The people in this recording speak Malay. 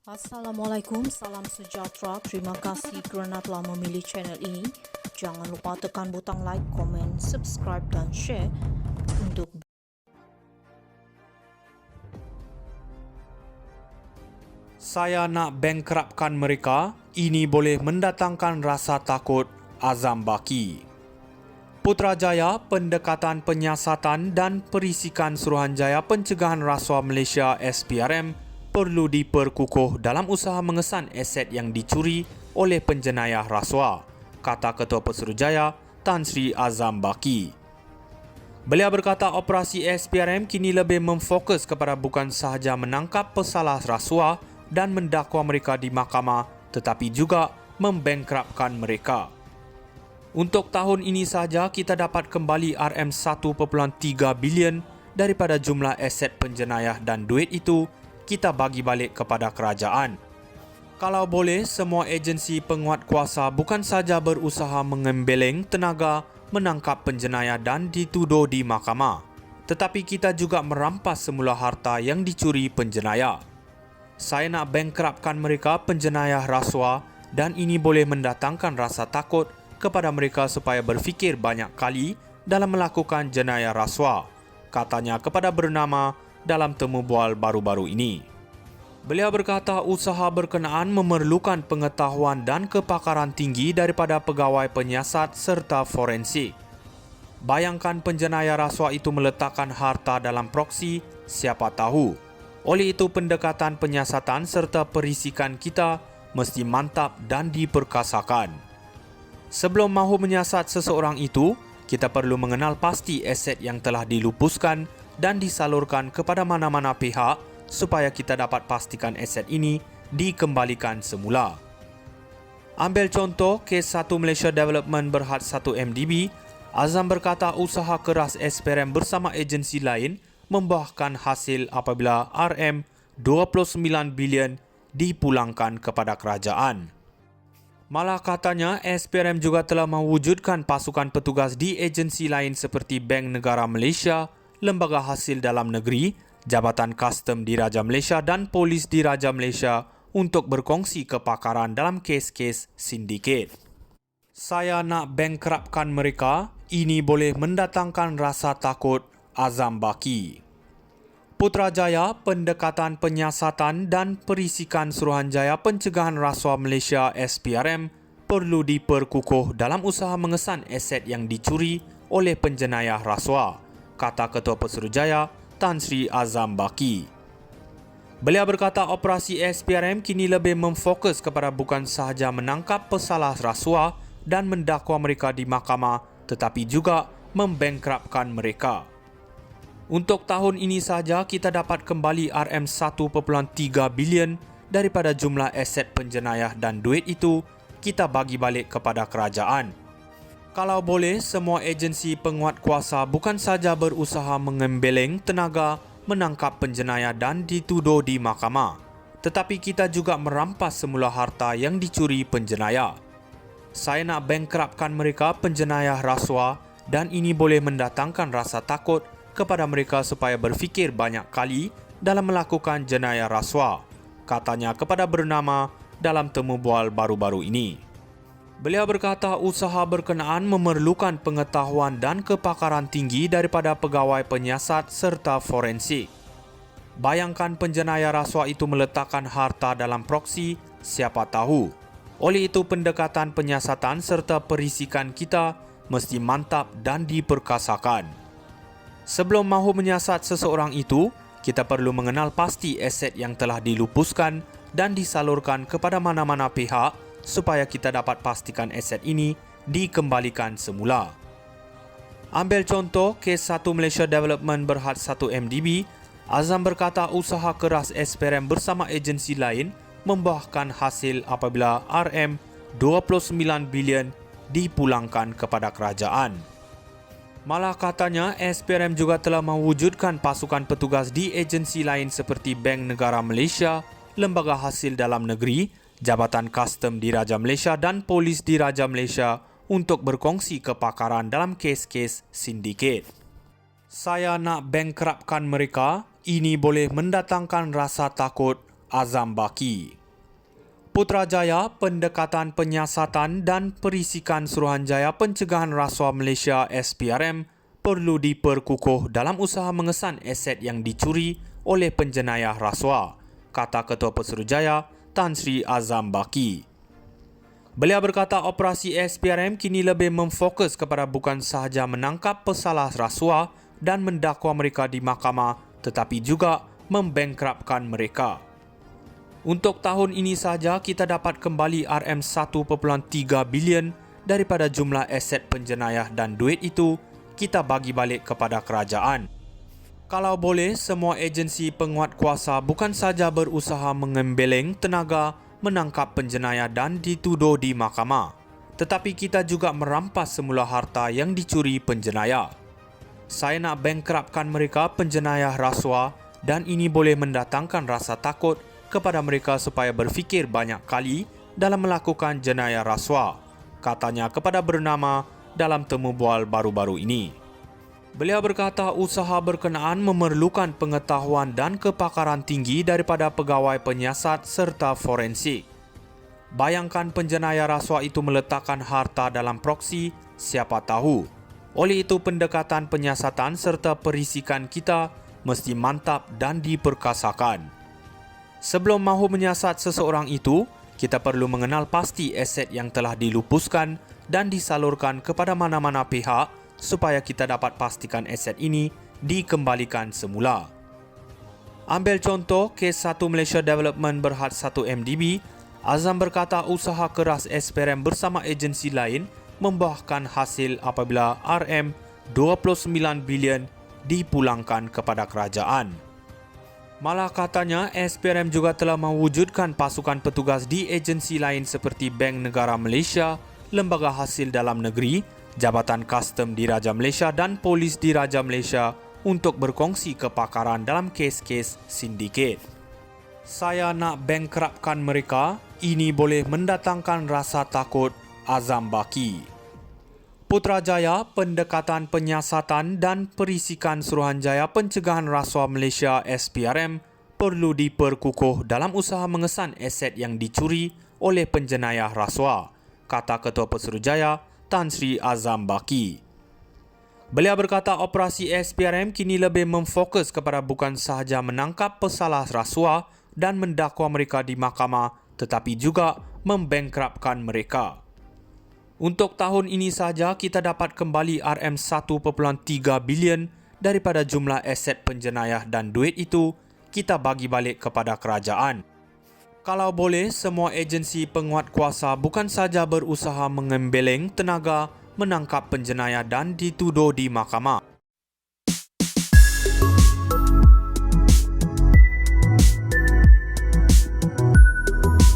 Assalamualaikum, salam sejahtera. Terima kasih kerana telah memilih channel ini. Jangan lupa tekan butang like, komen, subscribe dan share untuk Saya nak bankruptkan mereka, ini boleh mendatangkan rasa takut, Azam Baki. Putrajaya Pendekatan Penyiasatan dan Perisikan Suruhanjaya Pencegahan Rasuah Malaysia SPRM perlu diperkukuh dalam usaha mengesan aset yang dicuri oleh penjenayah rasuah, kata Ketua Pesuruhjaya Tan Sri Azam Baki. Beliau berkata operasi SPRM kini lebih memfokus kepada bukan sahaja menangkap pesalah rasuah dan mendakwa mereka di mahkamah tetapi juga membankruptkan mereka. Untuk tahun ini sahaja kita dapat kembali RM1.3 bilion daripada jumlah aset penjenayah dan duit itu kita bagi balik kepada kerajaan. Kalau boleh, semua agensi penguat kuasa bukan saja berusaha mengembeleng tenaga menangkap penjenayah dan dituduh di mahkamah, tetapi kita juga merampas semula harta yang dicuri penjenayah. Saya nak bankruptkan mereka penjenayah rasuah dan ini boleh mendatangkan rasa takut kepada mereka supaya berfikir banyak kali dalam melakukan jenayah rasuah, katanya kepada bernama dalam temu bual baru-baru ini. Beliau berkata usaha berkenaan memerlukan pengetahuan dan kepakaran tinggi daripada pegawai penyiasat serta forensik. Bayangkan penjenayah rasuah itu meletakkan harta dalam proksi, siapa tahu. Oleh itu pendekatan penyiasatan serta perisikan kita mesti mantap dan diperkasakan. Sebelum mahu menyiasat seseorang itu, kita perlu mengenal pasti aset yang telah dilupuskan dan disalurkan kepada mana-mana pihak supaya kita dapat pastikan aset ini dikembalikan semula. Ambil contoh kes 1 Malaysia Development Berhad 1 MDB, Azam berkata usaha keras SPRM bersama agensi lain membuahkan hasil apabila RM29 bilion dipulangkan kepada kerajaan. Malah katanya SPRM juga telah mewujudkan pasukan petugas di agensi lain seperti Bank Negara Malaysia, Lembaga Hasil Dalam Negeri, Jabatan Kastom Diraja Malaysia dan Polis Diraja Malaysia untuk berkongsi kepakaran dalam kes-kes sindiket. Saya nak bankruptkan mereka, ini boleh mendatangkan rasa takut, Azam Baki. Putrajaya Pendekatan Penyiasatan dan Perisikan Suruhanjaya Pencegahan Rasuah Malaysia SPRM perlu diperkukuh dalam usaha mengesan aset yang dicuri oleh penjenayah rasuah, kata Ketua Pesuruhjaya Tan Sri Azam Baki. Beliau berkata operasi SPRM kini lebih memfokus kepada bukan sahaja menangkap pesalah rasuah dan mendakwa mereka di mahkamah tetapi juga membankruptkan mereka. Untuk tahun ini sahaja kita dapat kembali RM1.3 bilion daripada jumlah aset penjenayah dan duit itu kita bagi balik kepada kerajaan. Kalau boleh, semua agensi penguat kuasa bukan saja berusaha mengembeleng tenaga menangkap penjenayah dan dituduh di mahkamah, tetapi kita juga merampas semula harta yang dicuri penjenayah. Saya nak bankruptkan mereka penjenayah rasuah dan ini boleh mendatangkan rasa takut kepada mereka supaya berfikir banyak kali dalam melakukan jenayah rasuah, katanya kepada bernama dalam temu bual baru-baru ini. Beliau berkata usaha berkenaan memerlukan pengetahuan dan kepakaran tinggi daripada pegawai penyiasat serta forensik. Bayangkan penjenayah rasuah itu meletakkan harta dalam proksi, siapa tahu. Oleh itu pendekatan penyiasatan serta perisikan kita mesti mantap dan diperkasakan. Sebelum mahu menyiasat seseorang itu, kita perlu mengenal pasti aset yang telah dilupuskan dan disalurkan kepada mana-mana pihak supaya kita dapat pastikan aset ini dikembalikan semula. Ambil contoh kes 1 Malaysia Development Berhad 1 MDB, Azam berkata usaha keras SPRM bersama agensi lain membuahkan hasil apabila RM29 bilion dipulangkan kepada kerajaan. Malah katanya SPRM juga telah mewujudkan pasukan petugas di agensi lain seperti Bank Negara Malaysia, Lembaga Hasil Dalam Negeri, Jabatan Kastom Diraja Malaysia dan Polis Diraja Malaysia untuk berkongsi kepakaran dalam kes-kes sindiket. Saya nak bankruptkan mereka, ini boleh mendatangkan rasa takut, Azam Baki. Putrajaya Pendekatan Penyiasatan dan Perisikan Suruhanjaya Pencegahan Rasuah Malaysia SPRM perlu diperkukuh dalam usaha mengesan aset yang dicuri oleh penjenayah rasuah, kata Ketua Pesuruhjaya Tan Sri Azam Baki. Beliau berkata operasi SPRM kini lebih memfokus kepada bukan sahaja menangkap pesalah rasuah dan mendakwa mereka di mahkamah tetapi juga membengkrapkan mereka. Untuk tahun ini sahaja kita dapat kembali RM1.3 bilion daripada jumlah aset penjenayah dan duit itu kita bagi balik kepada kerajaan. Kalau boleh, semua agensi penguatkuasa bukan saja berusaha mengembeleng tenaga menangkap penjenayah dan dituduh di mahkamah, tetapi kita juga merampas semula harta yang dicuri penjenayah. Saya nak bengkrapkan mereka penjenayah rasuah dan ini boleh mendatangkan rasa takut kepada mereka supaya berfikir banyak kali dalam melakukan jenayah rasuah, katanya kepada bernama dalam temu bual baru-baru ini. Beliau berkata usaha berkenaan memerlukan pengetahuan dan kepakaran tinggi daripada pegawai penyiasat serta forensik. Bayangkan penjenayah rasuah itu meletakkan harta dalam proksi, siapa tahu. Oleh itu pendekatan penyiasatan serta perisikan kita mesti mantap dan diperkasakan. Sebelum mahu menyiasat seseorang itu, kita perlu mengenal pasti aset yang telah dilupuskan dan disalurkan kepada mana-mana pihak supaya kita dapat pastikan aset ini dikembalikan semula. Ambil contoh kes 1 Malaysia Development Berhad 1 MDB, Azam berkata usaha keras SPRM bersama agensi lain membuahkan hasil apabila RM29 bilion dipulangkan kepada kerajaan. Malah katanya SPRM juga telah mewujudkan pasukan petugas di agensi lain seperti Bank Negara Malaysia, Lembaga Hasil Dalam Negeri, Jabatan Kastom di Raja Malaysia dan Polis di Raja Malaysia untuk berkongsi kepakaran dalam kes-kes sindiket. Saya nak bengkrapkan mereka, ini boleh mendatangkan rasa takut, Azam Baki. Putrajaya Pendekatan Penyiasatan dan Perisikan Suruhanjaya Pencegahan Rasuah Malaysia SPRM perlu diperkukuh dalam usaha mengesan aset yang dicuri oleh penjenayah rasuah, kata Ketua Pesuruhjaya Tan Sri Azam Baki. Beliau berkata operasi SPRM kini lebih memfokus kepada bukan sahaja menangkap pesalah rasuah dan mendakwa mereka di mahkamah tetapi juga membengkrapkan mereka. Untuk tahun ini saja kita dapat kembali RM1.3 bilion daripada jumlah aset penjenayah dan duit itu kita bagi balik kepada kerajaan. Kalau boleh, semua agensi penguatkuasa bukan saja berusaha mengembeleng tenaga menangkap penjenayah dan dituduh di mahkamah,